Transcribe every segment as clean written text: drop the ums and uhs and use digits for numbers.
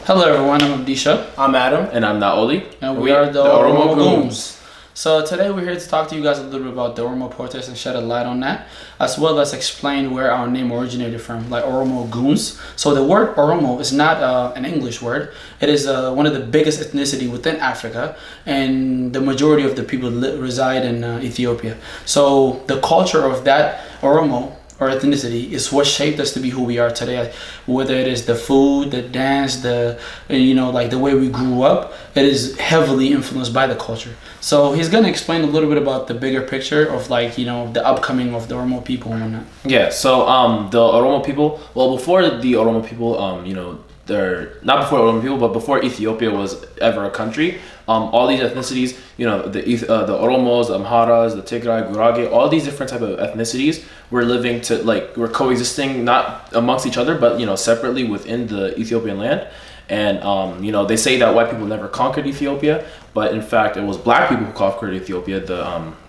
Hello everyone, I'm Abdisha. I'm Adam. And I'm Naoli. And we are the Oromo Goons. So today we're here to talk to you guys a little bit about the Oromo protests and shed a light on that, as well as explain where our name originated from, like Oromo Goons. So the word Oromo is not an English word. It is one of the biggest ethnicity within Africa, and the majority of the people reside in Ethiopia. So the culture of that Oromo or ethnicity is what shaped us to be who we are today. Whether it is the food, the dance, the way we grew up, it is heavily influenced by the culture. So he's gonna explain a little bit about the bigger picture of the upcoming of the Oromo people and whatnot. Yeah, so the Oromo people, well, before the Oromo people, they're not before Oromo people, but before Ethiopia was ever a country, all these ethnicities, the Oromos, the Amharas, the Tigray, Gurage, all these different type of ethnicities were were coexisting not amongst each other, but separately within the Ethiopian land. And they say that white people never conquered Ethiopia, but in fact it was black people who conquered Ethiopia.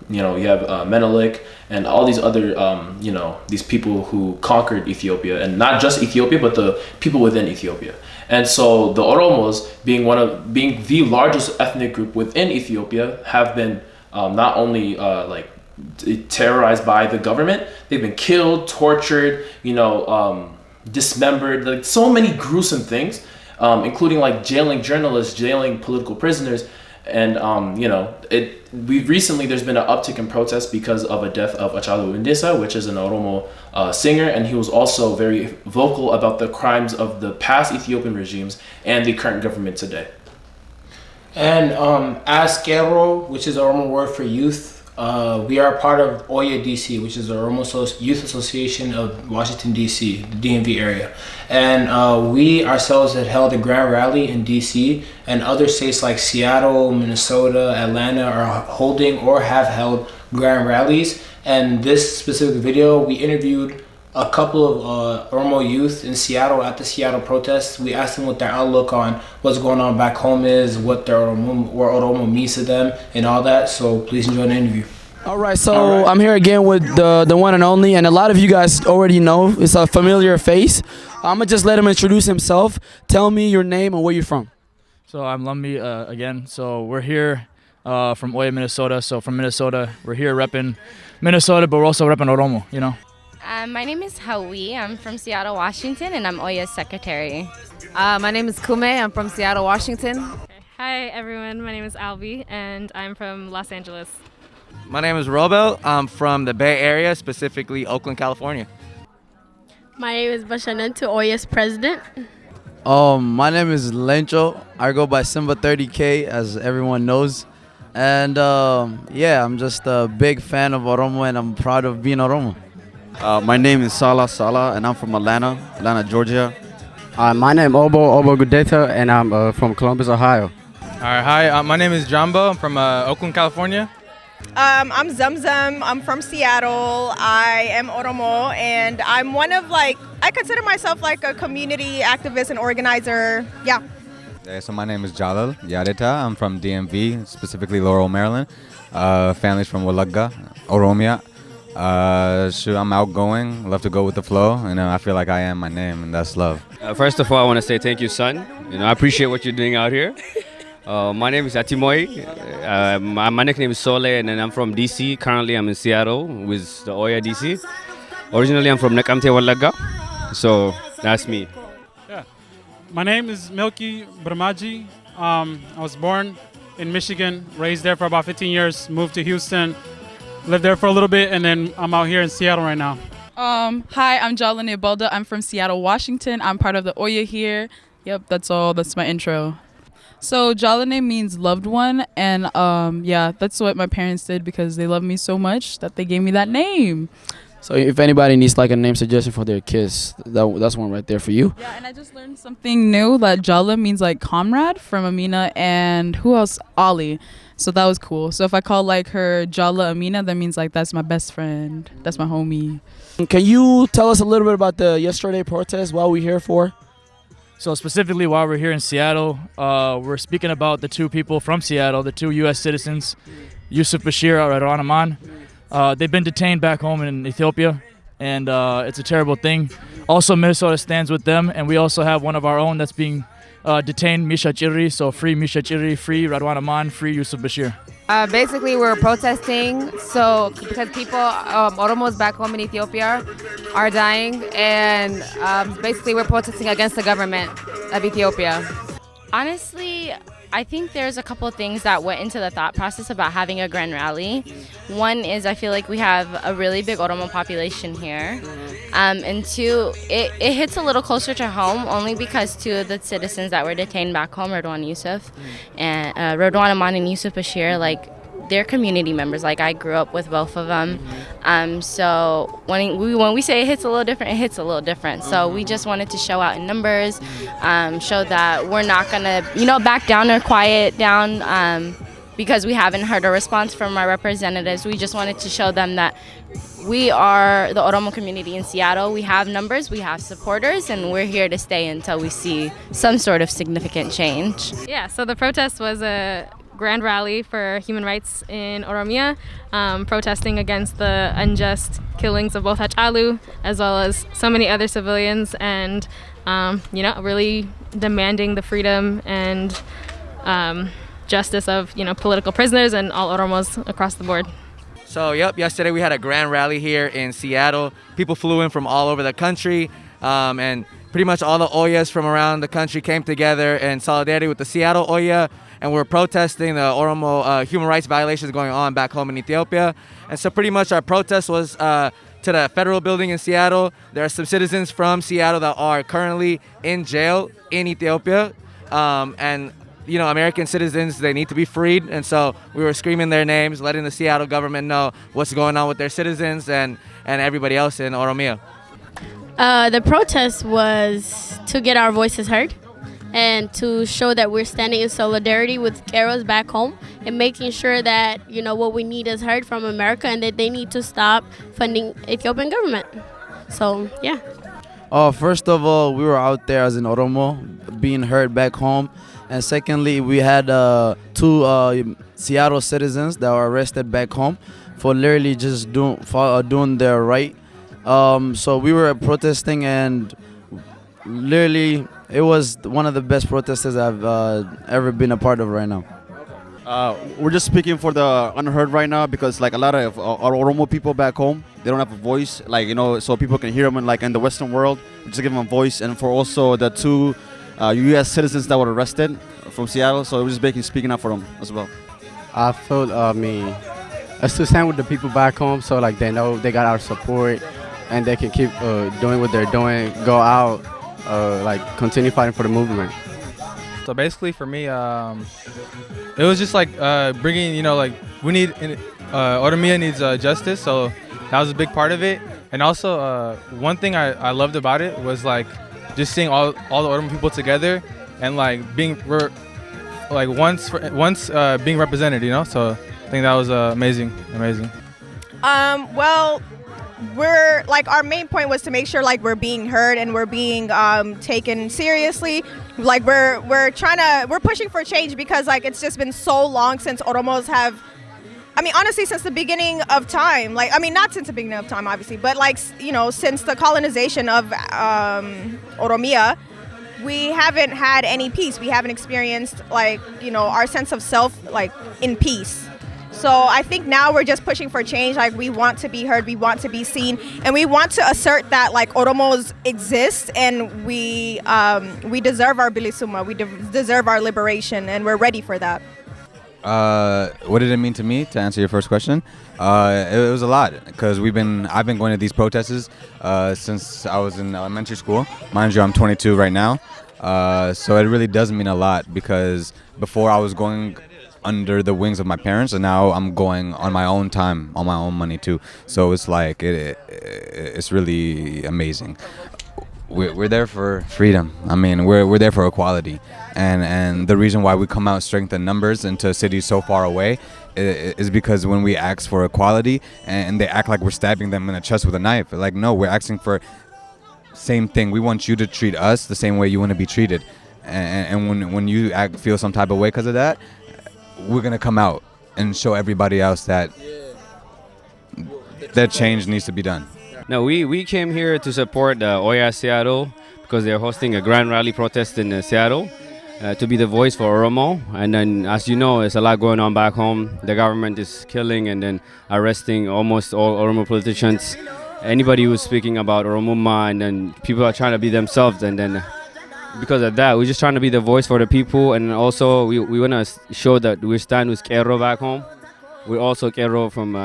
You have Menelik and all these other these people who conquered Ethiopia, and not just Ethiopia, but the people within Ethiopia. And so the Oromos, being the largest ethnic group within Ethiopia, have been not only terrorized by the government, they've been killed, tortured, dismembered, like so many gruesome things, including like jailing journalists, jailing political prisoners. And there's been an uptick in protests because of a death of Hacaaluu Hundessa, which is an Oromo singer, and he was also very vocal about the crimes of the past Ethiopian regimes and the current government today. And Askero, which is the Oromo word for youth, we are part of Oya DC, which is the Oromo Youth Association of Washington DC, the DMV area. And we ourselves had held a grand rally in DC, and other states like Seattle, Minnesota, Atlanta are holding or have held grand rallies. And this specific video, we interviewed a couple of Oromo youth in Seattle at the Seattle protests. We asked them what their outlook on what's going on back home is, what Oromo means to them, and all that. So please enjoy the interview. All right, I'm here again with the one and only, and a lot of you guys already know. It's a familiar face. I'm gonna just let him introduce himself. Tell me your name and where you're from. So I'm Lumbi again. So we're here from Oya, Minnesota. So from Minnesota, we're here repping Minnesota, but we're also repping Oromo, My name is Hawi. I'm from Seattle, Washington, and I'm Oya's secretary. My name is Kume. I'm from Seattle, Washington. Hi, everyone. My name is Albi, and I'm from Los Angeles. My name is Robel. I'm from the Bay Area, specifically Oakland, California. My name is Bashanentu, Oya's president. My name is Lencho. I go by Simba 30K, as everyone knows. And I'm just a big fan of Oromo, and I'm proud of being Oromo. My name is Salah, and I'm from Atlanta, Georgia. My name is Obo Gudeta, and I'm from Columbus, Ohio. All right, hi, my name is Jumbo. I'm from Oakland, California. I'm Zamzam. I'm from Seattle. I am Oromo, and I'm one of I consider myself like a community activist and organizer. Yeah. So my name is Jalal Yadita. I'm from DMV, specifically Laurel, Maryland. Family's from Walaga, Oromia. I'm outgoing, love to go with the flow, and I feel like I am my name, and that's love. First of all, I want to say thank you, son. I appreciate what you're doing out here. My name is Atimoy. My nickname is Sole, and then I'm from DC. Currently, I'm in Seattle with the Oya DC. Originally, I'm from Nakamte, Walaga. So that's me. Yeah. My name is Milky Brahmaji. I was born in Michigan, raised there for about 15 years, moved to Houston, lived there for a little bit, and then I'm out here in Seattle right now. Hi, I'm Jalane Balda. I'm from Seattle, Washington. I'm part of the Oya here. Yep, that's all. That's my intro. So Jalane means loved one, and that's what my parents did because they love me so much that they gave me that name. So if anybody needs like a name suggestion for their kids, that's one right there for you. Yeah, and I just learned something new that Jala means like comrade from Amina, and who else? Ali. So that was cool. So if I call like her Jala Amina, that means like that's my best friend. That's my homie. Can you tell us a little bit about the yesterday protest? What we're here for? So specifically while we're here in Seattle, we're speaking about the two people from Seattle, the two U.S. citizens, Yusuf Bashir or Rahman. They've been detained back home in Ethiopia, and it's a terrible thing. Also, Minnesota stands with them, and we also have one of our own that's being detained Misha Chiri. So free Misha Chiri, free Radwan Aman, free Yusuf Bashir. Basically, we're protesting because people, Oromos back home in Ethiopia, are dying, and basically we're protesting against the government of Ethiopia. Honestly, I think there's a couple of things that went into the thought process about having a grand rally. One is I feel like we have a really big Oromo population here. And two, it hits a little closer to home only because two of the citizens that were detained back home, Radwan Yusuf and Radwan Aman and Yusuf Bashir, like they're community members. Like I grew up with both of them. So when we say it hits a little different, it hits a little different. So we just wanted to show out in numbers, show that we're not gonna, back down or quiet down because we haven't heard a response from our representatives. We just wanted to show them that we are the Oromo community in Seattle. We have numbers, we have supporters, and we're here to stay until we see some sort of significant change. Yeah, so the protest was a grand rally for human rights in Oromia, protesting against the unjust killings of both Hacaaluu as well as so many other civilians, and really demanding the freedom and justice of political prisoners and all Oromos across the board. So, yesterday we had a grand rally here in Seattle. People flew in from all over the country, and pretty much all the Oyas from around the country came together in solidarity with the Seattle Oya, and we're protesting the Oromo human rights violations going on back home in Ethiopia. And so pretty much our protest was to the federal building in Seattle. There are some citizens from Seattle that are currently in jail in Ethiopia, and American citizens, they need to be freed. And so we were screaming their names, letting the Seattle government know what's going on with their citizens and everybody else in Oromia. The protest was to get our voices heard and to show that we're standing in solidarity with Keros back home and making sure that, what we need is heard from America and that they need to stop funding Ethiopian government. So, yeah. First of all, we were out there as an Oromo being heard back home. And secondly, we had two Seattle citizens that were arrested back home for literally just doing their right. So we were protesting, and literally it was one of the best protests I've ever been a part of right now. We're just speaking for the unheard right now because like a lot of our Oromo people back home, they don't have a voice, so people can hear them in the Western world. We just give them a voice, and for also the two U.S. citizens that were arrested from Seattle, so we're just speaking up for them as well. I feel, it's to stand with the people back home, so they know they got our support, and they can keep doing what they're doing, go out, continue fighting for the movement. So basically for me, it was just bringing, we need, Oromia needs justice, so that was a big part of it. And also one thing I loved about it was just seeing all the Oromo people together and once being represented, So I think that was amazing. Well, we're our main point was to make sure we're being heard and we're being taken seriously. We're pushing for change because it's just been so long since Oromos have. Honestly, since the beginning of time, not since the beginning of time, obviously, but since the colonization of Oromia, we haven't had any peace. We haven't experienced our sense of self in peace. So I think now we're just pushing for change. We want to be heard, we want to be seen, and we want to assert that Oromos exist, and we deserve our bilisuma, we deserve our liberation, and we're ready for that. What did it mean to me, to answer your first question? It was a lot because I've been going to these protests since I was in elementary school. Mind you, I'm 22 right now, so it really does mean a lot because before I was going under the wings of my parents, and now I'm going on my own time, on my own money too. So it's it's really amazing. We're there for freedom. We're there for equality, and the reason why we come out strength in numbers into cities so far away is because when we ask for equality and they act like we're stabbing them in the chest with a knife, no, we're asking for same thing. We want you to treat us the same way you want to be treated, and when you feel some type of way because of that, we're gonna come out and show everybody else that change needs to be done. No, we came here to support Oya Seattle because they're hosting a grand rally protest in Seattle. to be the voice for Oromo. And then, as you know, there's a lot going on back home. The government is killing and then arresting almost all Oromo politicians. Anybody who's speaking about Oromoma, and then people are trying to be themselves, and then because of that, we're just trying to be the voice for the people. And also we want to show that we stand with Kero back home. We're also Kero from,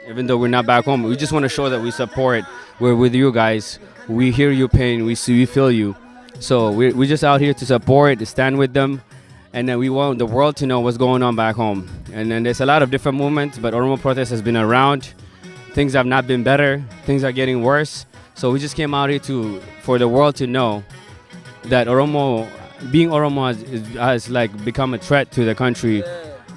even though we're not back home, we just want to show that we support. We're with you guys. We hear your pain. We see, we feel you. So we're just out here to support, to stand with them. And then we want the world to know what's going on back home. And then there's a lot of different movements, but Oromo Protest has been around. Things have not been better. Things are getting worse. So we just came out here for the world to know that being Oromo has like become a threat to the country.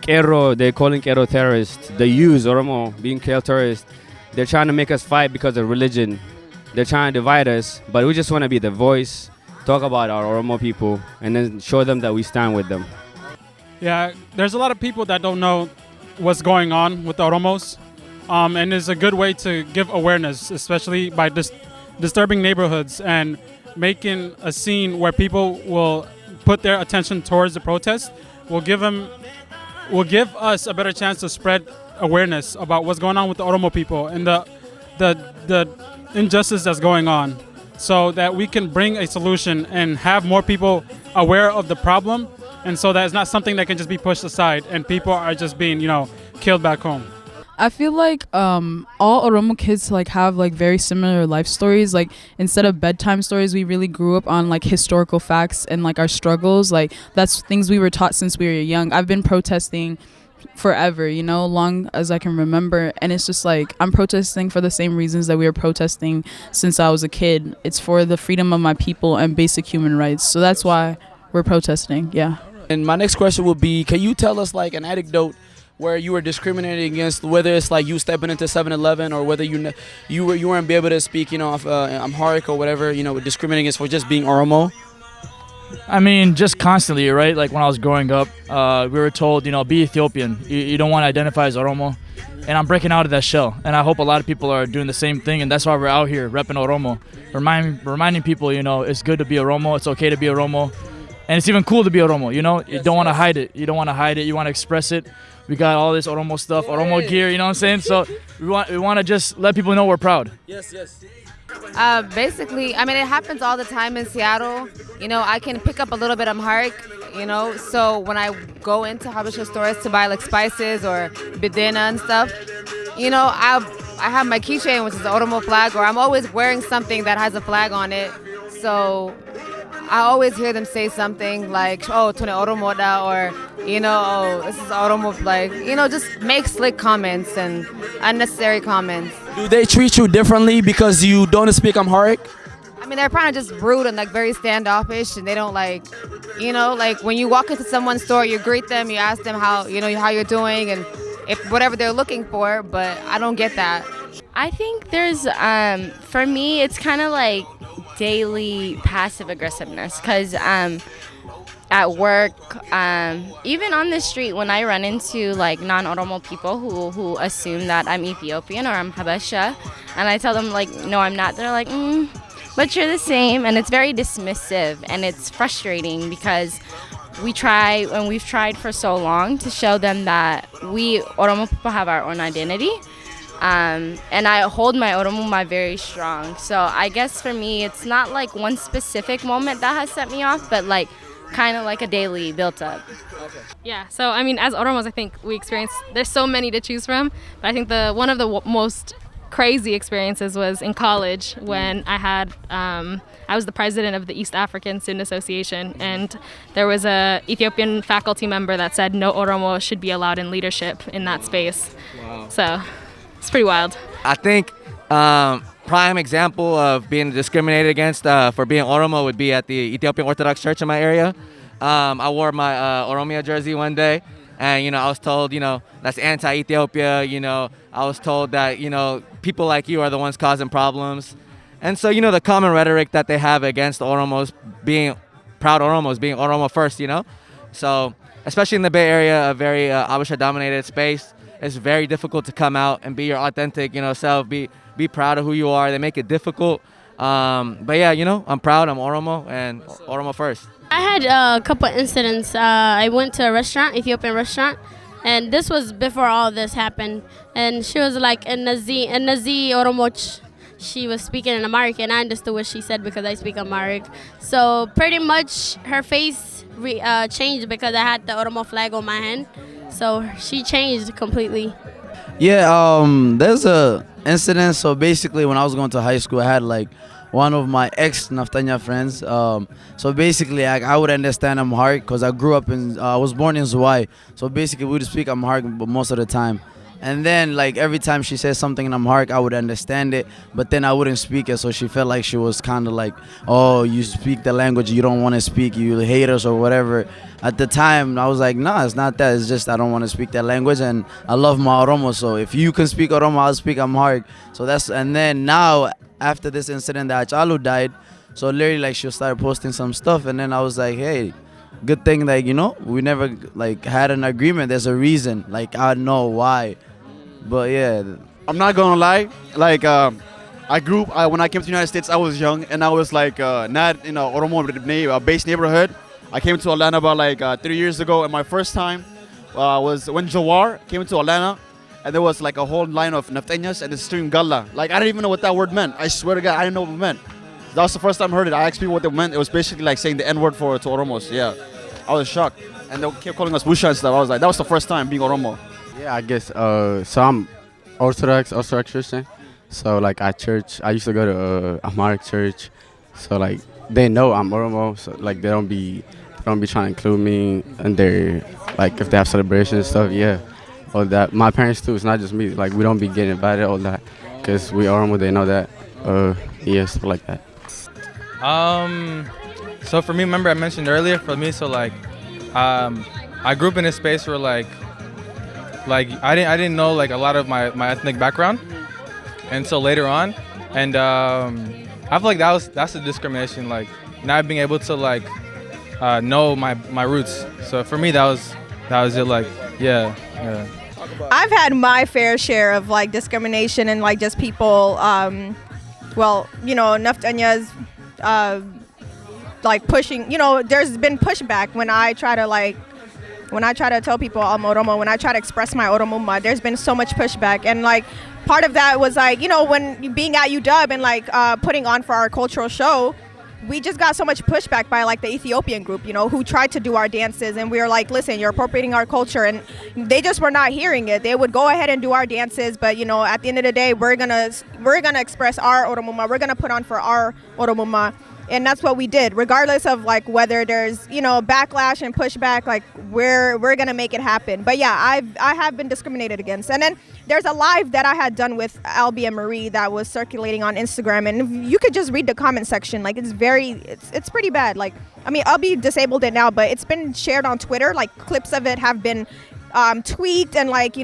Kero, they're calling Kero terrorists. They use Oromo being Kero terrorists. They're trying to make us fight because of religion. They're trying to divide us, but we just want to be the voice, talk about our Oromo people, and then show them that we stand with them. Yeah, there's a lot of people that don't know what's going on with the Oromos, and it's a good way to give awareness, especially by disturbing neighborhoods and making a scene where people will put their attention towards the protest. Will give us a better chance to spread awareness about what's going on with the Oromo people and the injustice that's going on, so that we can bring a solution and have more people aware of the problem, and so that it's not something that can just be pushed aside and people are just being, killed back home. I feel like all Oromo kids like have like very similar life stories. Like instead of bedtime stories, we really grew up on like historical facts and like our struggles. Like that's things we were taught since we were young. I've been protesting forever, long as I can remember, and it's just like I'm protesting for the same reasons that we were protesting since I was a kid. It's for the freedom of my people and basic human rights. So that's why we're protesting. Yeah. And my next question would be, can you tell us like an anecdote where you were discriminated against, whether it's like you stepping into 7-Eleven or whether you weren't able to speak, Amharic or whatever, discriminating against for just being Oromo? I mean, just constantly, right? Like when I was growing up, we were told, be Ethiopian. You don't want to identify as Oromo. And I'm breaking out of that shell. And I hope a lot of people are doing the same thing. And that's why we're out here repping Oromo. Reminding people, it's good to be Oromo. It's okay to be Oromo. And it's even cool to be Oromo, You don't want to hide it. You don't want to hide it. You want to express it. We got all this Oromo stuff, Oromo gear, you know what I'm saying? So we want to just let people know we're proud. Yes. Basically, I mean, it happens all the time in Seattle. I can pick up a little bit of Amharic, so when I go into Habesha stores to buy like spices or bidena and stuff, I have my keychain, which is the Oromo flag, or I'm always wearing something that has a flag on it. So I always hear them say something like, oh, Tune Oromo da, or, oh, this is Oromo flag. Just make slick comments and unnecessary comments. Do they treat you differently because you don't speak Amharic? I mean, they're kind of just rude and like very standoffish, and they don't like when you walk into someone's store, you greet them, you ask them how you're doing and if whatever they're looking for, but I don't get that. I think there's, for me, it's kind of like daily passive aggressiveness, because at work, even on the street, when I run into like non-Oromo people who assume that I'm Ethiopian or I'm Habesha, and I tell them like, no, I'm not, they're like, but you're the same, and it's very dismissive, and it's frustrating because we've tried for so long to show them that we Oromo people have our own identity. And I hold my Oromoma very strong. So I guess for me, it's not like one specific moment that has set me off, but like kind of like a daily built up. Okay. Yeah, so I mean, as Oromos, I think we experience, there's so many to choose from, but I think one of the most crazy experiences was in college when I was the president of the East African Student Association, and there was a Ethiopian faculty member that said no Oromo should be allowed in leadership in that space. Wow. So it's pretty wild. I think prime example of being discriminated against for being Oromo would be at the Ethiopian Orthodox Church in my area. I wore my Oromia jersey one day, and I was told, that's anti-Ethiopia. I was told that people like you are the ones causing problems, and so the common rhetoric that they have against Oromos being proud Oromos being Oromo first. So especially in the Bay Area, a very Habesha-dominated space, it's very difficult to come out and be your authentic self. Be proud of who you are. They make it difficult. But yeah, I'm proud. I'm Oromo, and Oromo first. I had a couple incidents. I went to a restaurant, Ethiopian restaurant, and this was before all this happened. And she was like, Nazi Oromoch. She was speaking in Amharic, and I understood what she said because I speak Amharic. So pretty much her face changed because I had the Oromo flag on my hand. So she changed completely. Yeah, there's a incident. So basically, when I was going to high school, I had like one of my ex-Naftanya friends. So basically, I would understand Amharic because I grew up I was born in Zwei. So basically, we would speak Amharic most of the time. And then, like, every time she said something in Amharic, I would understand it, but then I wouldn't speak it. So she felt like she was kind of like, oh, you speak the language you don't want to speak, you hate us or whatever. At the time, I was like, nah, it's not that. It's just I don't want to speak that language, and I love my Oromo. So if you can speak Oromo, I'll speak Amharic. So and then now, after this incident that Hacaaluu died, so literally, like, she started posting some stuff, and then I was like, hey, good thing, like, we never, like, had an agreement. There's a reason. Like, I know why. But yeah, I'm not gonna lie. Like, I grew up, when I came to the United States, I was young, and I was like not in a Oromo-based neighborhood. I came to Atlanta about like 3 years ago, and my first time was when Jawar came to Atlanta, and there was like a whole line of Nafteñas and the stream Galla. Like, I didn't even know what that word meant. I swear to God, I didn't know what it meant. That was the first time I heard it. I asked people what it meant. It was basically like saying the N-word to Oromos. Yeah, I was shocked, and they kept calling us Busha and stuff. I was like, that was the first time being Oromo. Yeah, I guess. So I'm Orthodox Christian. So like at church, I used to go to Amharic church. So like they know I'm Oromo. So like they don't be trying to include me in their, like, if they have celebrations and stuff. Yeah, all that. My parents too. It's not just me. Like we don't be getting invited, all that, because we Oromo. They know that. Yeah, stuff like that. So for me, remember I mentioned earlier. For me, so like, I grew up in a space where like I didn't know like a lot of my ethnic background, and so later on, and I feel like that's a discrimination, like not being able to like know my roots. So for me, that was it. Like yeah. I've had my fair share of like discrimination and like just people, Naftanyas, like pushing. There's been pushback when I try to tell people I'm Oromo, when I try to express my Oromuma, there's been so much pushback. And like part of that was like, when being at UW and like putting on for our cultural show, we just got so much pushback by like the Ethiopian group, who tried to do our dances. And we were like, listen, you're appropriating our culture. And they just were not hearing it. They would go ahead and do our dances. But, at the end of the day, we're gonna express our Oromuma. We're going to put on for our Oromuma. And that's what we did, regardless of like whether there's backlash and pushback. Like we're gonna make it happen. But yeah, I have been discriminated against. And then there's a live that I had done with Albie and Marie that was circulating on Instagram, and you could just read the comment section. Like it's pretty bad. Like Albie disabled it now, but it's been shared on Twitter. Like clips of it have been tweaked, and like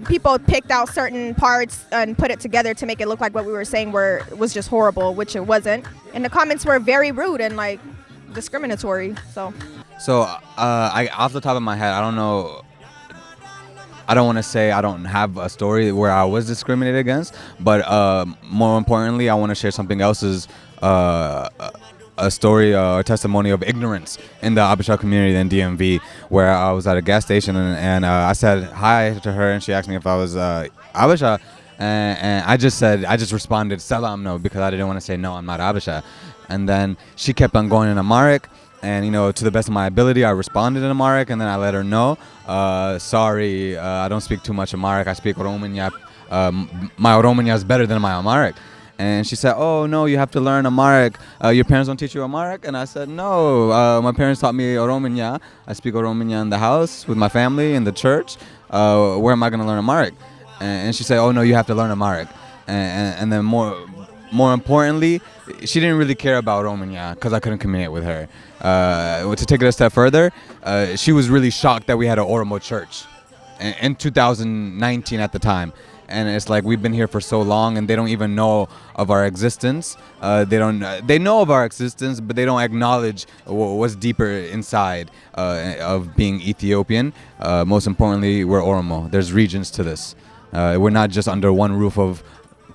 people picked out certain parts and put it together to make it look like what we were saying was just horrible, which it wasn't. And the comments were very rude and like discriminatory. So I off the top of my head, I don't know. I don't want to say I don't have a story where I was discriminated against, but more importantly, I want to share something else's a story or testimony of ignorance in the Abisha community in DMV, where I was at a gas station and I said hi to her, and she asked me if I was Abisha, and I just responded Salam no, because I didn't want to say no, I'm not Abisha. And then she kept on going in Amharic, and to the best of my ability I responded in Amharic, and then I let her know, sorry, I don't speak too much Amharic, I speak Oromanya. My Oromanya is better than my Amharic. And she said, oh, no, you have to learn Amharic. Your parents don't teach you Amharic? And I said, no, my parents taught me Oromanya. I speak Oromanya in the house with my family, in the church. Where am I going to learn Amharic? And she said, oh, no, you have to learn Amharic. And then more importantly, she didn't really care about Oromanya because I couldn't communicate with her. To take it a step further, she was really shocked that we had an Oromo church in 2019 at the time. And it's like we've been here for so long, and they don't even know of our existence. They know of our existence, but they don't acknowledge what's deeper inside of being Ethiopian. Most importantly, we're Oromo. There's regions to this. We're not just under one roof of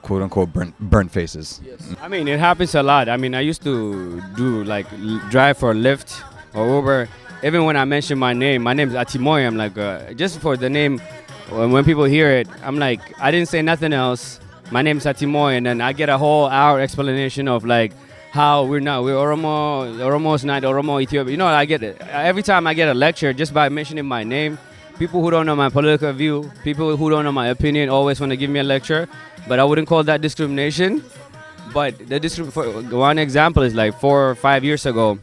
quote unquote burnt faces. I mean, it happens a lot. I mean, I used to do like drive for Lyft or Uber. Even when I mention my name is Atimoy. I'm like, just for the name, when people hear it, I'm like, I didn't say nothing else. My name is Atimoy, and then I get a whole hour explanation of like how we're Oromo. Oromo's not Oromo, Ethiopia. You know, I get it every time I get a lecture just by mentioning my name. People who don't know my political view, people who don't know my opinion, always want to give me a lecture, but I wouldn't call that discrimination. But for one example is like 4 or 5 years ago,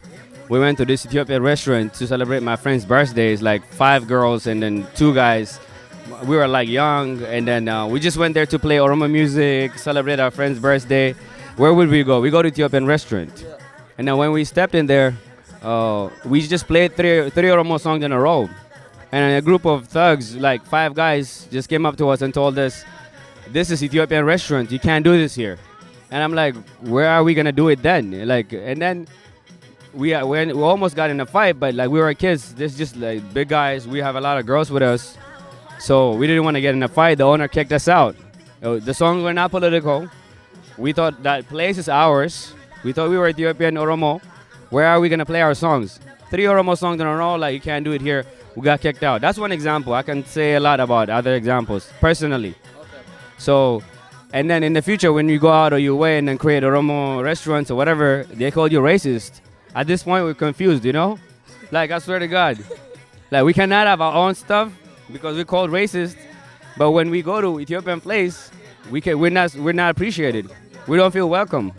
we went to this Ethiopian restaurant to celebrate my friend's birthday. It's like 5 girls and then 2 guys. We were like young, and then we just went there to play Oromo music, celebrate our friend's birthday. Where would we go? We go to Ethiopian restaurant. And then when we stepped in there, we just played three Oromo songs in a row. And a group of thugs, like 5 guys, just came up to us and told us, this is Ethiopian restaurant, you can't do this here. And I'm like, where are we gonna do it then? Like, and then we almost got in a fight, but like we were kids, this just like big guys, we have a lot of girls with us. So we didn't want to get in a fight, the owner kicked us out. The songs were not political. We thought that place is ours. We thought we were Ethiopian Oromo. Where are we gonna play our songs? 3 Oromo songs in a row, like you can't do it here. We got kicked out. That's one example. I can say a lot about other examples, personally. Okay. So, and then in the future, when you go out of your way and then create Oromo restaurants or whatever, they call you racist. At this point, we're confused, you know? Like, I swear to God. Like, we cannot have our own stuff because we're called racist. But when we go to Ethiopian place, we're not appreciated. We don't feel welcome.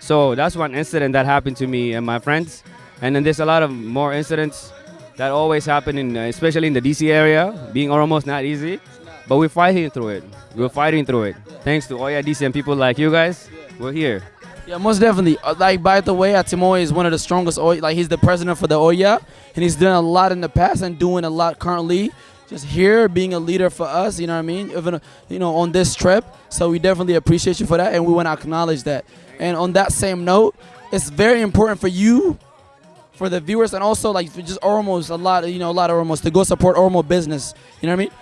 So that's one incident that happened to me and my friends. And then there's a lot of more incidents that always happen, especially in the DC area. Being Oromo is not easy, but we're fighting through it. We're fighting through it. Thanks to Oya DC and people like you guys, we're here. Yeah, most definitely. Like, by the way, Atimoy is one of the strongest Oya. Like, he's the president for the Oya, and he's done a lot in the past and doing a lot currently. Just here, being a leader for us, you know what I mean? Even, on this trip. So we definitely appreciate you for that, and we want to acknowledge that. And on that same note, it's very important for you, for the viewers, and also like for just Oromos, a lot of Oromos to go support Oromo business. You know what I mean?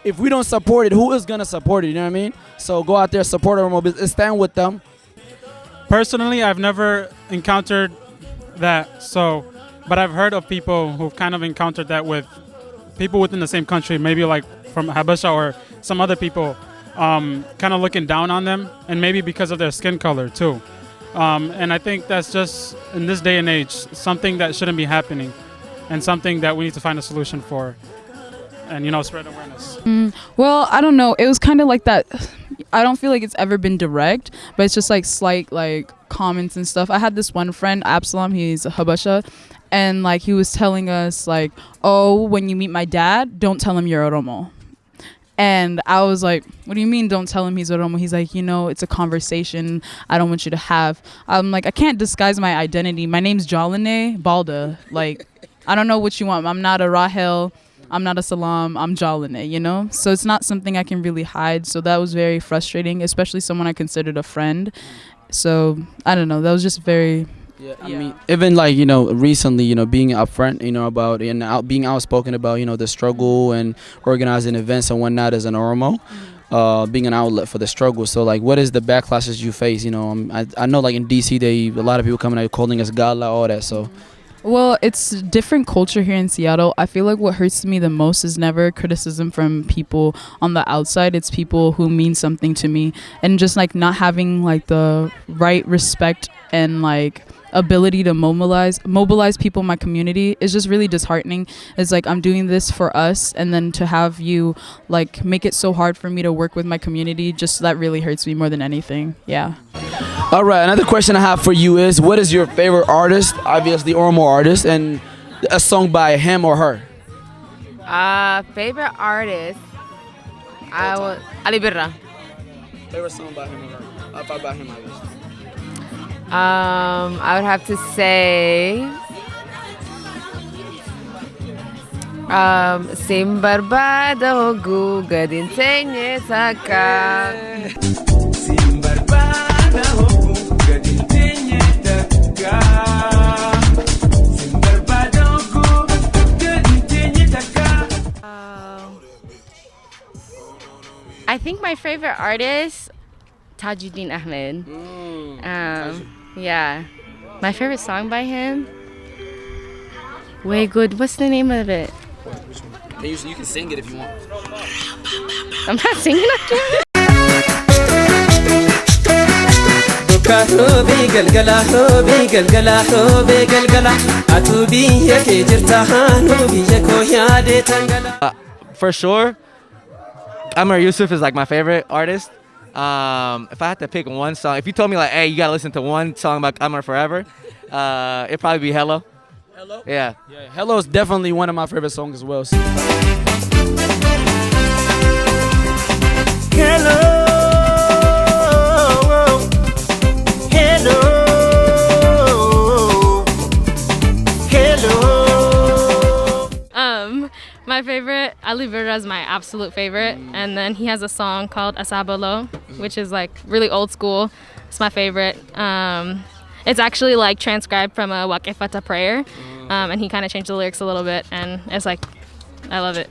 If we don't support it, who is gonna support it? You know what I mean? So go out there, support Oromo business, stand with them. Personally, I've never encountered that. But I've heard of people who've kind of encountered that with people within the same country, maybe like from Habesha or some other people, kind of looking down on them, and maybe because of their skin color too. And I think that's just, in this day and age, something that shouldn't be happening, and something that we need to find a solution for, and spread awareness. Well, I don't know. It was kind of like that. I don't feel like it's ever been direct, but it's just like slight like comments and stuff. I had this one friend, Absalom, he's a Habesha, and like he was telling us like, oh, when you meet my dad, don't tell him you're Oromo. And I was like, what do you mean don't tell him he's Oromo? He's like, it's a conversation I don't want you to have. I'm like, I can't disguise my identity. My name's Jalane Balda. Like, I don't know what you want. I'm not a Rahel. I'm not a Salam. I'm Jalane, So it's not something I can really hide. So that was very frustrating, especially someone I considered a friend. So, I don't know. That was just very... Yeah, I mean, even like, recently, being upfront, about and being outspoken about, the struggle and organizing events and whatnot as an Oromo, being an outlet for the struggle. So, like, what is the backlashes you face? I know, like, in DC, a lot of people coming out calling us Gala, all that. So, well, it's different culture here in Seattle. I feel like what hurts me the most is never criticism from people on the outside. It's people who mean something to me, and just like not having like the right respect and like ability to mobilize people in my community is just really disheartening. It's like I'm doing this for us, and then to have you like make it so hard for me to work with my community, just that really hurts me more than anything. Yeah. All right, another question I have for you is, what is your favorite artist? Obviously Oromo artist, and a song by him or her. Favorite artist, Ali Birra. Favorite song by him or her? By him, I guess. I would have to say Sim Barbado Guga Dintenye Taka. Sim Barbado Guga Dintenye Taka. Sim Barbado Guga Dintenye Taka. I think my favorite artist, Tajuddin Ahmed. Yeah. My favorite song by him? Way good. What's the name of it? You can sing it if you want. I'm not singing up there. For sure, Amr Yusuf is like my favorite artist. If I had to pick one song, if you told me like, hey, you gotta listen to one song by Amr forever, it'd probably be Hello. Hello? Yeah. Hello is definitely one of my favorite songs as well. Hello, hello, hello. My favorite, Ali Birra is my absolute favorite, and then he has a song called Asabalo, which is like really old school. It's my favorite. It's actually like transcribed from a Waqifata prayer, and he kind of changed the lyrics a little bit, and it's like, I love it.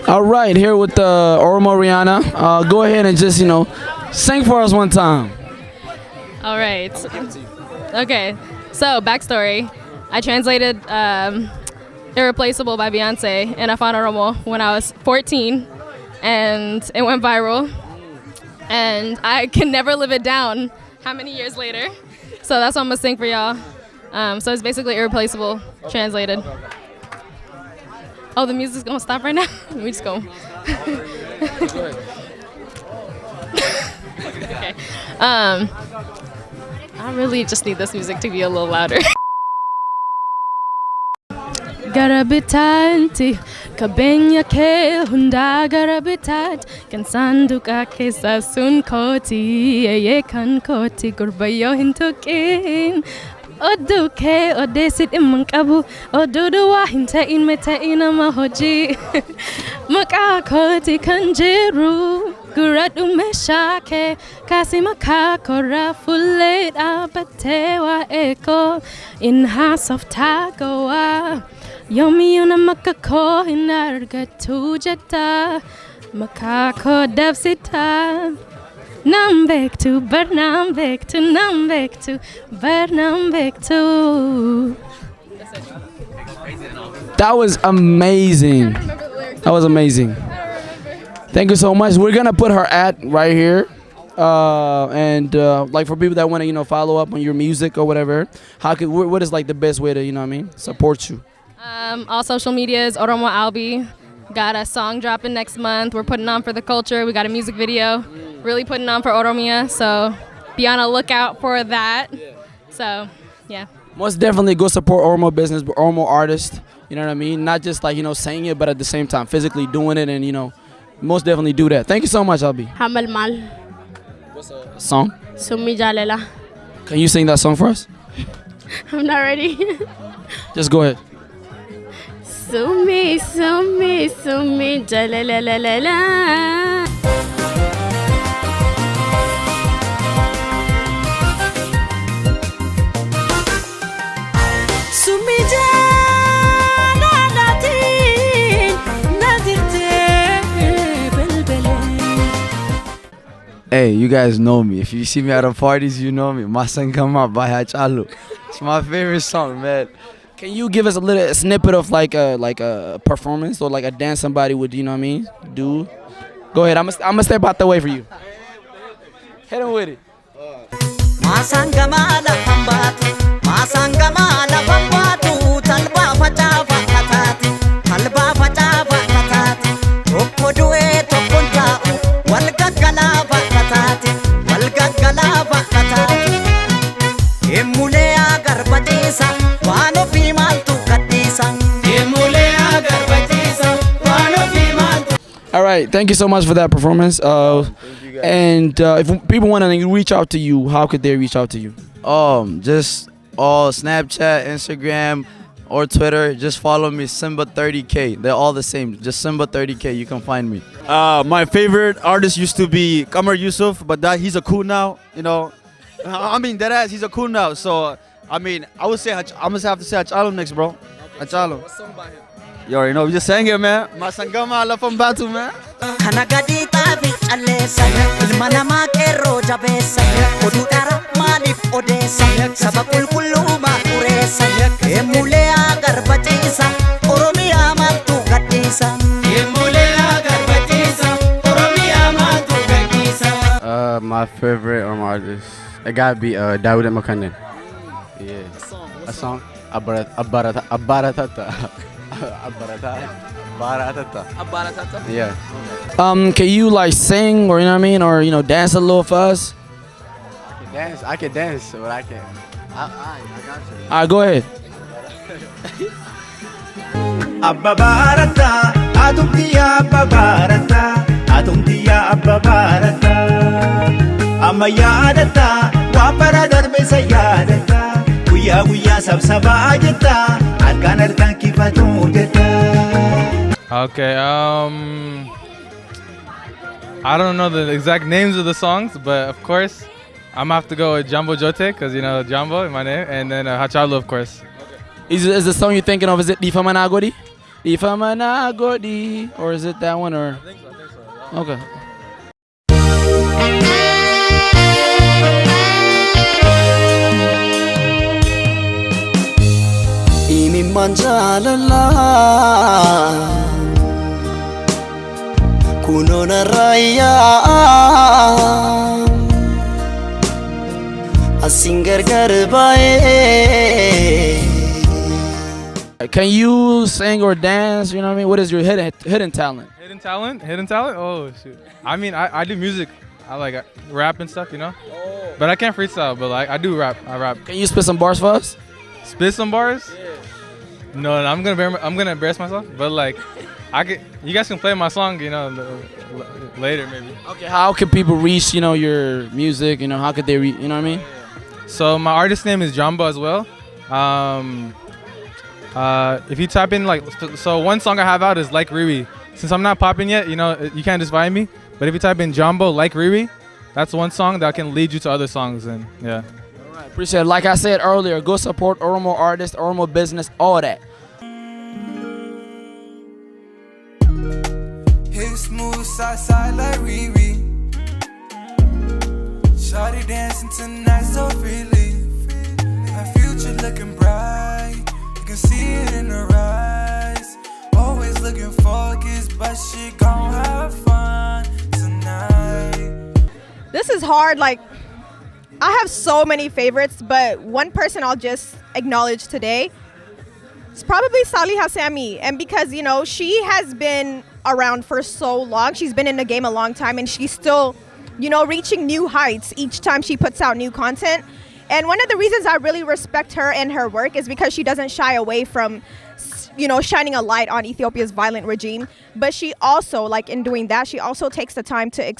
All right, here with the Oromo Rihanna. Go ahead and just, sing for us one time. All right. Okay. So backstory: I translated "Irreplaceable" by Beyonce in Afan Oromo when I was 14, and it went viral. And I can never live it down. How many years later? So that's what I'm gonna sing for y'all. So it's basically "Irreplaceable" translated. Oh, the music's gonna stop right now. Let me just go. Okay. I really just need this music to be a little louder. Garabitanti, kabenya ke hunda garabitat, kan sanduka ke sasun koti, ye kan koti gurbayo hintukin. Oduke odesit imankabu, oduduwa hintain metain amahoji, makakoti kanjiru. Guradu meshake kasimaka kora fulet abatewa eko in house of tagoa yomi una makako inarga tujata makako devsita nambek to bernambek to nambek to bernambek to. That was amazing. That was amazing. Thank you so much. We're gonna put her right here, and like for people that want to follow up on your music or whatever, what is like the best way to support you? All social medias, Oromo Albi. Got a song dropping next month. We're putting on for the culture. We got a music video, really putting on for Oromia. So be on a lookout for that. So yeah. Most definitely go support Oromo business, Oromo artists. You know what I mean? Not just like saying it, but at the same time physically doing it, and most definitely do that. Thank you so much, Albi. Hamal Mal. What's a song? Sumi Jalela. Can you sing that song for us? I'm not ready. Just go ahead. Sumi, sumi, sumi jalela. Sumi Hey, you guys know me. If you see me at the parties, you know me. Masangama by Hacaaluu. It's my favorite song, man. Can you give us a little snippet of like a performance or like a dance somebody would, do? Go ahead. I'm gonna step out the way for you. Hit him with it. Masangama la pambatu, masangama la pambatu, talba fatava katati, talba fatava katati, opoduwe topunta, walgagala katati, walgagala katati, emulea garbatisa, wano pimaltu katisa, emulea garbatisa, wano pimaltu. All right. Thank you so much for that performance. And if people want to reach out to you, how could they reach out to you? Just all Snapchat, Instagram, or Twitter. Just follow me, Simba30K. They're all the same. Just Simba30K. You can find me. My favorite artist used to be Qamar Yusuf, but he's a cool now. You know, I mean deadass. He's a cool now. So I mean, I would say I'm gonna have to say Hacaaluu next, bro. Hacaaluu. What song by him? You already know. We just sang it, man. Masangama lafam batu, man. Kana gadi tabi alesa ilma nama kero jabesa odu dara malif odesa sabakul kuluma uresa emule agar batisa oromiya matu gadisa emule agar batisa oromiya matu gadisa. My favorite artist, it gotta be Dawood Makanen. Yeah. A song? Abaratata. Yeah. Can you like sing or you know what I mean, or you know dance a little for us? I can dance, but I can't. I got you. Alright, go ahead. Abba barata, atumtiya abba barata, atumtiya abba barata. Amma yaadata, wapara darbe sayadata, guya guya sabsaba ajata, arkan arkan kifatu jata. Okay, I don't know the exact names of the songs, but of course, I'm gonna have to go with Jambo Jote, because you know Jambo in my name, and then Hacaaluu, of course. Is the song you're thinking of, is it Ifama Nagodi? Ifama Nagodi, or is it that one, or? I think so. Okay. Imi manjalala kunona raya asingar garbae. Can you sing or dance? You know what I mean? What is your hidden talent? Hidden talent? Hidden talent? Oh shoot! I mean, I do music. I like rap and stuff, you know. Oh. But I can't freestyle. But like I do rap. I rap. Can you spit some bars for us? Spit some bars? Yeah. No, I'm gonna embarrass myself. But like, you guys can play my song, you know, later maybe. Okay. How can people reach, you know, your music? You know, how could they you know what I mean? So my artist name is Jambo as well. If you type in like, so one song I have out is Like Riri. Since I'm not popping yet, you know, you can't just find me. But if you type in Jambo Like Riri, that's one song that can lead you to other songs, and yeah. Alright, appreciate it. Like I said earlier, go support Oromo artists, Oromo business, all that. Hip smooth side side like Riri. Shawty dancing tonight so freely. My future looking bright. You can see it in her eyes. Always looking focused, but she gon' have fun tonight. This is hard. Like, I have so many favorites, but one person I'll just acknowledge today is probably Saliha Sami. And because, you know, she has been around for so long. She's been in the game a long time, and she's still, you know, reaching new heights each time she puts out new content. And one of the reasons I really respect her and her work is because she doesn't shy away from, you know, shining a light on Ethiopia's violent regime. But she also, like, in doing that, she also takes the time to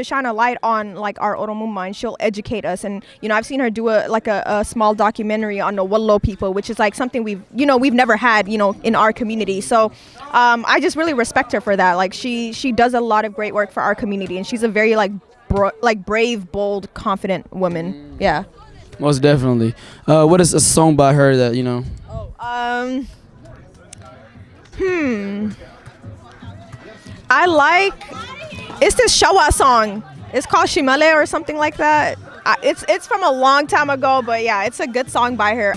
shine a light on, like, our Oromo, and she'll educate us. And, you know, I've seen her do a small documentary on the Wallo people, which is like something we've never had, you know, in our community. So I just really respect her for that. Like, she does a lot of great work for our community, and she's a very brave, bold, confident woman. Yeah. Most definitely. What is a song by her that, you know? It's this Shawa song. It's called Shimale or something like that. It's from a long time ago, but yeah, it's a good song by her.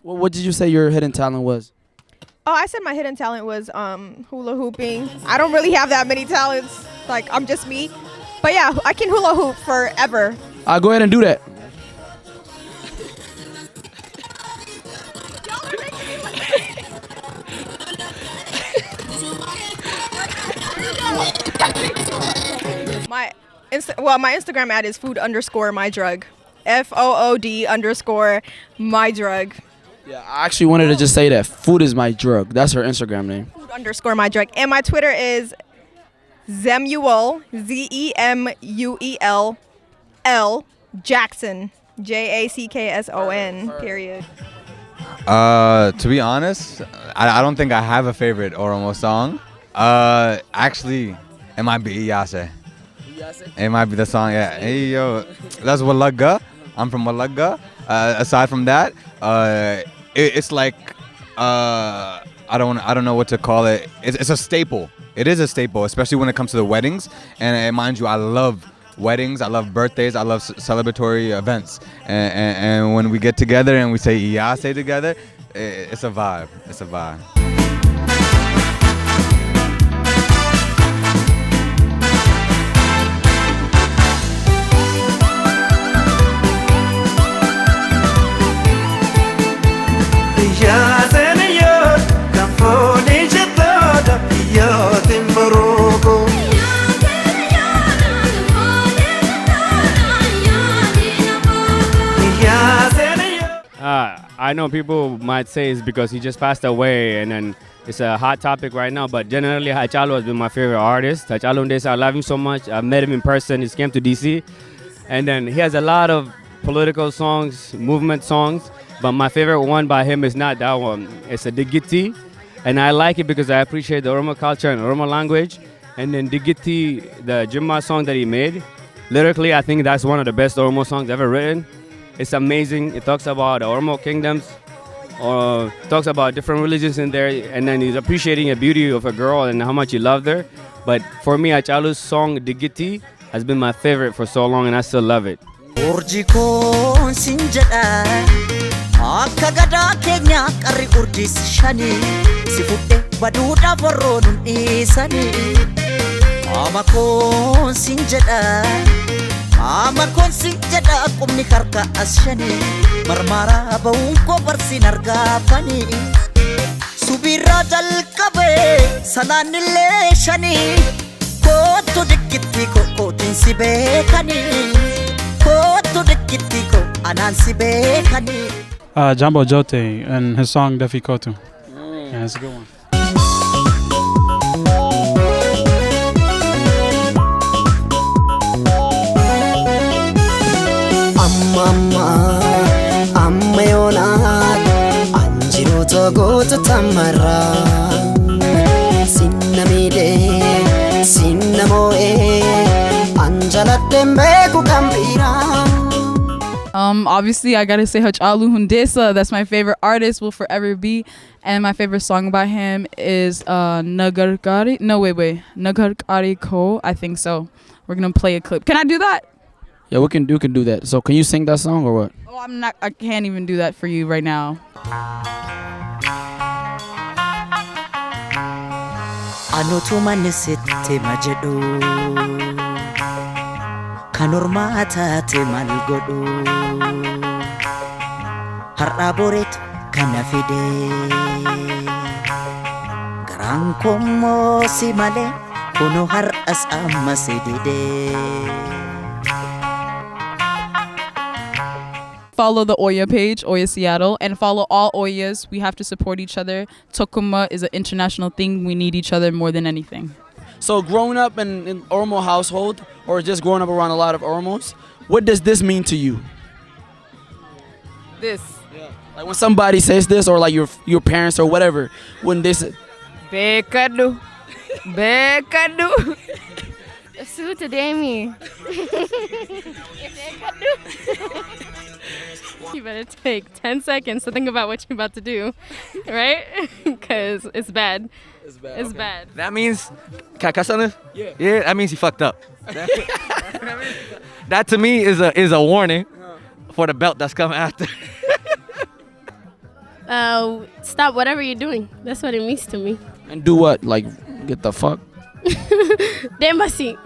What did you say your hidden talent was? Oh, I said my hidden talent was hula hooping. I don't really have that many talents. Like, I'm just me. But yeah, I can hula hoop forever. I'll go ahead and do that. My Instagram ad is food_my_drug. FOOD_my_drug. Yeah, I actually wanted to just say that food is my drug. That's her Instagram name. Food_my_drug. And my Twitter is Zemuel, ZEMUELL Jackson, JACKSON. Period. To be honest, I don't think I have a favorite Oromo song. Actually, it might be Iyase. It might be the song. Yeah. Hey yo, that's Walaga. I'm from Walaga. Aside from that, it's like I don't know what to call it. It's a staple. It is a staple, especially when it comes to the weddings. And mind you, I love weddings. I love birthdays. I love celebratory events. And when we get together and we say Iyase together, it's a vibe. It's a vibe. I know people might say it's because he just passed away and then it's a hot topic right now, but generally Hacaaluu has been my favorite artist. Hacaaluu Hundessa, I love him so much. I met him in person. He came to DC, and then he has a lot of political songs, movement songs, but my favorite one by him is not that one. It's a Digiti, and I like it because I appreciate the Oromo culture and Oromo language. And then Digiti, the Jimma song that he made, lyrically I think that's one of the best Oromo songs ever written. It's amazing. It talks about the Oromo kingdoms, or talks about different religions in there, and then he's appreciating the beauty of a girl and how much he loved her. But for me, Hacaaluu's song Digiti has been my favorite for so long, and I still love it. Urjikoon sinjedha akka gadaa keenya qarri urjis shani si fudhe baduudha warroon dhiisani amakoon sinjedha qubni harka as shani marmara ba'uun koo barsiin argaafani subirraa jalqabe sanaanillee shani kootu dikkitti kootiin si beekani. Jambo Jote and his song Defi Kotu. Yeah, it's a good one. Amma yoonaan anjiroota goota tamarraa sinna miidhee sinna moo'ee anjaladheen beeku kan biraa. Obviously, I gotta say Hacaaluu Hundessa. That's my favorite artist, will forever be. And my favorite song by him is Nagarkari. No, wait. Nagarkari Ko. I think so. We're gonna play a clip. Can I do that? Yeah, we can do that. So can you sing that song or what? Oh, I can't even do that for you right now. Anutu manisitte majedhu kanormaa taate mal godhu har'a boreetu kana fide garaan kommoo si malee kunoo har'as amma si dide. Follow the Oya page, Oya Seattle, and follow all Oyas. We have to support each other. Tokuma is an international thing. We need each other more than anything. So growing up in an Oromo household, or just growing up around a lot of Oromos, what does this mean to you? This. Yeah. Like when somebody says this, or like your parents or whatever, when this... Bekadu. Bekadu. Suta Demi. You better take 10 seconds to think about what you're about to do, right? Because it's bad. It's bad. It's bad. That means, Kakasana? Yeah. Yeah, that means he fucked up. That to me is a warning for the belt that's coming after. Stop whatever you're doing. That's what it means to me. And do what? Like, get the fuck? Dembasi.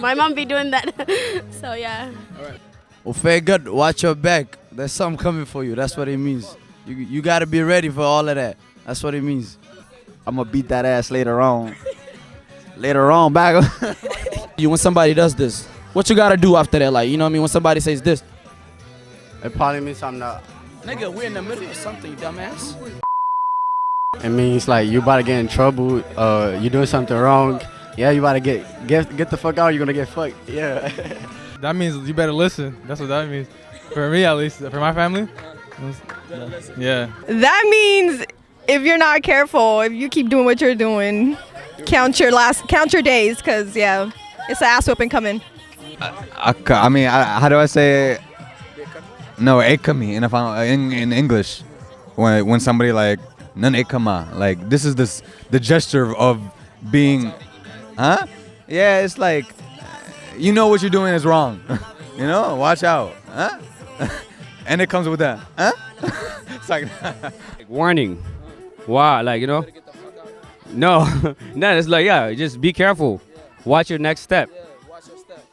My mom be doing that. So yeah. Alright. Well, fair good. Watch your back. There's something coming for you. That's what it means. You gotta be ready for all of that. That's what it means. I'm gonna beat that ass later on. Later on, back. You when somebody does this, what you gotta do after that? Like, you know what I mean? When somebody says this, It probably means I'm not. nigga, we're in the middle of something, you dumbass. It means like you about to get in trouble. You doing something wrong. Yeah, you about to get the fuck out. You're gonna get fucked. Yeah. That means you better listen. That's what that means. For me, at least. For my family. Yeah. That means if you're not careful, if you keep doing what you're doing, count your days, cause yeah, it's an ass whooping coming. I mean, how do I say it? No, ekami in English. When somebody like nan ekama, like this is the gesture of being, huh? Yeah, it's like you know what you're doing is wrong. You know, watch out, huh? And it comes with that, huh? It's like warning. Wow, like, you know. No, no, it's like, yeah, just be careful. Watch your next step.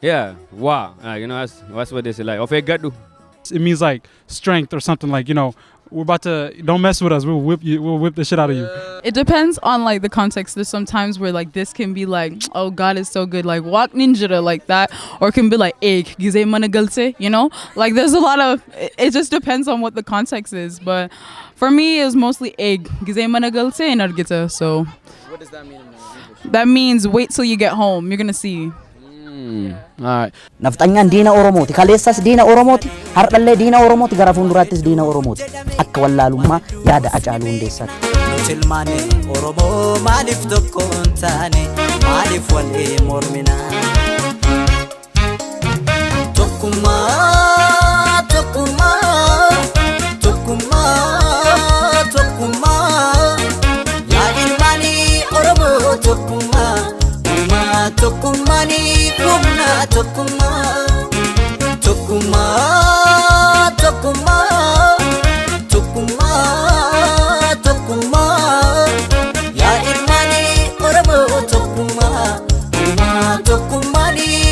Yeah, wow. You know, that's what they say. Like, it means like strength or something, like, you know, we're about to, don't mess with us, we'll whip the shit out of you. It depends on like the context. There's sometimes where like this can be like, oh God is so good, like walk ninja like that, or it can be like egg gize managalse, you know, like there's a lot of, it just depends on what the context is. But for me it was mostly egg gize managalse and argita. So What does that mean in English? that means wait till you get home, you're gonna see. Alright. Nafxanyaan diina Oromooti. Kaleessas diina Oromooti. Har'allee diina Oromooti. Gara fuulduraattis diina Oromooti. Akka wallaalummaa yaada Hacaaluu Hundeessaati. Nutilmaane Oromoo maaliif tokko hin taane maaliif wal mormina. Tokkummaa tokkummaa tokkummaa tokkummaa yaa ilmaanii Oromoo tokkummaa. Tokkummaani kumna tokkummaa tokkummaa tokkummaa tokkummaa tokkummaa yaa ilmaanii Oromoo tokkummaa tokkummaani